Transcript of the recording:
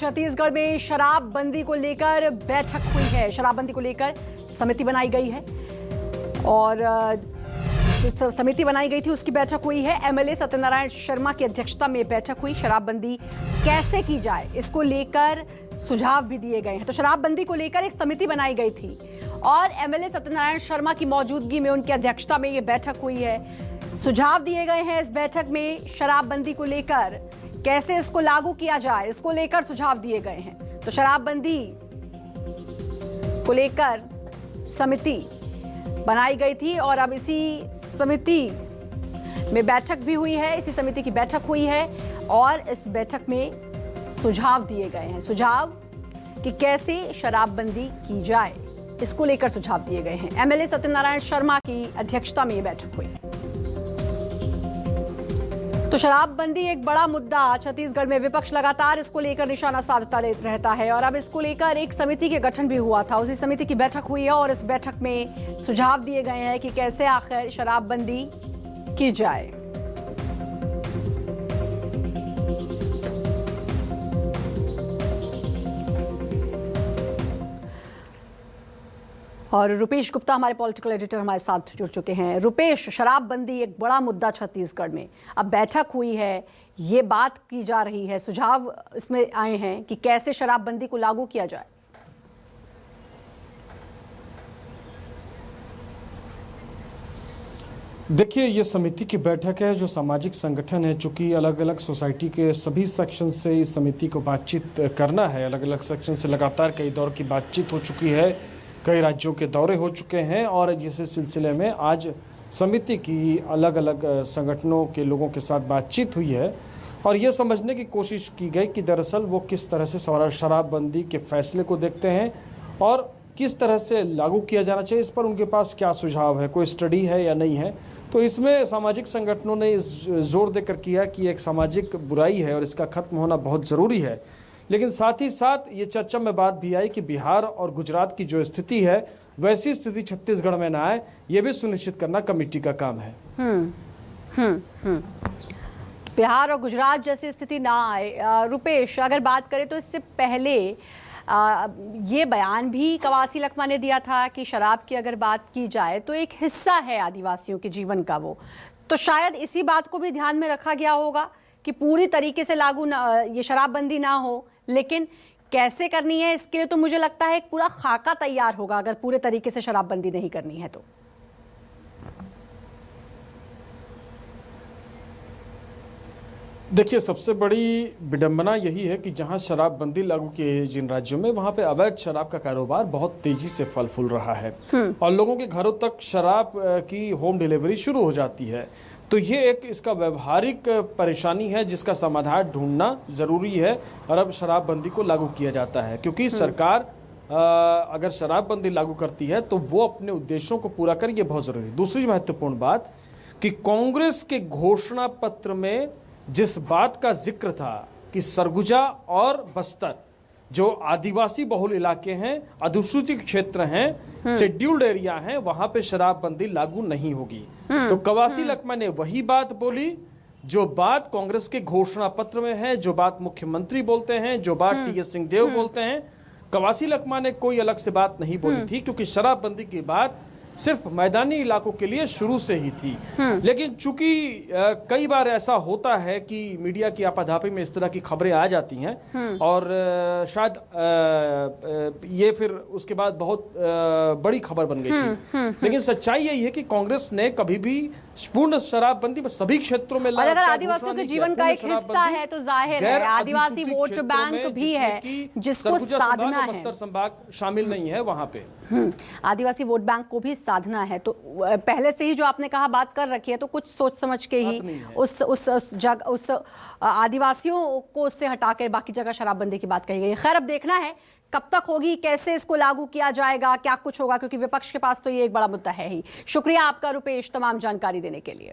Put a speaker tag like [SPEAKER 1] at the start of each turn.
[SPEAKER 1] छत्तीसगढ़ में शराबबंदी को लेकर बैठक हुई है। शराबबंदी को लेकर समिति बनाई गई है और जो समिति बनाई गई थी उसकी बैठक हुई है। एमएलए सत्यनारायण शर्मा की अध्यक्षता में बैठक हुई। शराबबंदी कैसे की जाए इसको लेकर सुझाव भी दिए गए हैं। तो शराबबंदी को लेकर एक समिति बनाई गई थी और एमएलए सत्यनारायण शर्मा की मौजूदगी में, उनकी अध्यक्षता में ये बैठक हुई है। सुझाव दिए गए हैं इस बैठक में शराबबंदी को लेकर, कैसे इसको लागू किया जाए इसको लेकर सुझाव दिए गए हैं। तो शराबबंदी को लेकर समिति बनाई गई थी और अब इसी समिति में बैठक भी हुई है। इसी समिति की बैठक हुई है और इस बैठक में सुझाव दिए गए हैं। सुझाव कि कैसे शराबबंदी की जाए इसको लेकर सुझाव दिए गए हैं। एमएलए सत्यनारायण शर्मा की अध्यक्षता में यह बैठक हुई। तो शराबबंदी एक बड़ा मुद्दा छत्तीसगढ़ में, विपक्ष लगातार इसको लेकर निशाना साधता रहता है और अब इसको लेकर एक समिति के गठन भी हुआ था। उसी समिति की बैठक हुई है और इस बैठक में सुझाव दिए गए हैं कि कैसे आखिर शराबबंदी की जाए। और रुपेश गुप्ता हमारे पॉलिटिकल एडिटर हमारे साथ जुड़ चुके हैं। रुपेश, शराबबंदी एक बड़ा मुद्दा छत्तीसगढ़ में, अब बैठक हुई है, ये बात की जा रही है, सुझाव इसमें आए हैं कि कैसे शराबबंदी को लागू किया जाए।
[SPEAKER 2] देखिए, ये समिति की बैठक है जो सामाजिक संगठन है, चूंकि अलग अलग सोसाइटी के सभी सेक्शन से इस समिति को बातचीत करना है। अलग अलग सेक्शन से लगातार कई दौर की बातचीत हो चुकी है, कई राज्यों के दौरे हो चुके हैं और इस सिलसिले में आज समिति की अलग अलग संगठनों के लोगों के साथ बातचीत हुई है और ये समझने की कोशिश की गई कि दरअसल वो किस तरह से शराबबंदी के फैसले को देखते हैं और किस तरह से लागू किया जाना चाहिए, इस पर उनके पास क्या सुझाव है, कोई स्टडी है या नहीं है। तो इसमें सामाजिक संगठनों ने जोर देकर किया कि एक सामाजिक बुराई है और इसका खत्म होना बहुत ज़रूरी है। लेकिन साथ ही साथ ये चर्चा में बात भी आई कि बिहार और गुजरात की जो स्थिति है वैसी स्थिति छत्तीसगढ़ में ना आए, ये भी सुनिश्चित करना कमेटी का काम है।
[SPEAKER 1] बिहार और गुजरात जैसी स्थिति ना आए। रुपेश, अगर बात करें तो इससे पहले ये बयान भी कवासी लखमा ने दिया था कि शराब की अगर बात की जाए तो एक हिस्सा है आदिवासियों के जीवन का वो, तो शायद इसी बात को भी ध्यान में रखा गया होगा कि पूरी तरीके से लागू ये शराबबंदी ना हो, लेकिन कैसे करनी है इसके लिए तो मुझे लगता है एक पूरा खाका तैयार होगा अगर पूरे तरीके से शराबबंदी नहीं करनी है तो।
[SPEAKER 2] देखिए, सबसे बड़ी विडंबना यही है कि जहां शराबबंदी लागू की है जिन राज्यों में, वहां पे अवैध शराब का कारोबार बहुत तेजी से फल फूल रहा है और लोगों के घरों तक शराब की होम डिलीवरी शुरू हो जाती है। तो ये एक इसका व्यवहारिक परेशानी है जिसका समाधान ढूंढना जरूरी है और अब शराबबंदी को लागू किया जाता है, क्योंकि सरकार अगर शराबबंदी लागू करती है तो वो अपने उद्देश्यों को पूरा करे, ये बहुत जरूरी है। दूसरी महत्वपूर्ण बात कि कांग्रेस के घोषणा पत्र में जिस बात का जिक्र था कि सरगुजा और बस्तर जो आदिवासी बहुल इलाके हैं, अधुसूचित क्षेत्र हैं, शेड्यूल्ड एरिया हैं, वहां पे शराबबंदी लागू नहीं होगी। तो कवासी लखमा ने वही बात बोली जो बात कांग्रेस के घोषणा पत्र में है, जो बात मुख्यमंत्री बोलते हैं, जो बात टीएस सिंहदेव बोलते हैं। कवासी लखमा ने कोई अलग से बात नहीं बोली थी, क्योंकि शराबबंदी की बात सिर्फ मैदानी इलाकों के लिए शुरू से ही थी। लेकिन चूंकि कई बार ऐसा होता है कि मीडिया की आपाधापी में इस तरह की खबरें आ जाती हैं और शायद ये फिर उसके बाद बहुत बड़ी खबर बन गई थी। लेकिन सच्चाई यही है कि कांग्रेस ने कभी भी पूर्ण शराबबंदी सभी क्षेत्रों में,
[SPEAKER 1] और अगर आदिवासियों के जीवन का एक हिस्सा है तो जाहिर है आदिवासी वोट बैंक भी है जिसको साधना है।
[SPEAKER 2] बस्तर संभाग शामिल नहीं है वहां पे,
[SPEAKER 1] आदिवासी वोट बैंक को भी साधना है। तो पहले से ही जो आपने कहा बात कर रखी है, तो कुछ सोच समझ के ही उस आदिवासियों को उससे हटाकर बाकी जगह शराबबंदी की बात कही गई है। खैर, अब देखना है कब तक होगी, कैसे इसको लागू किया जाएगा, क्या कुछ होगा, क्योंकि विपक्ष के पास तो ये एक बड़ा मुद्दा है ही। शुक्रिया आपका रुपेश तमाम जानकारी देने के लिए।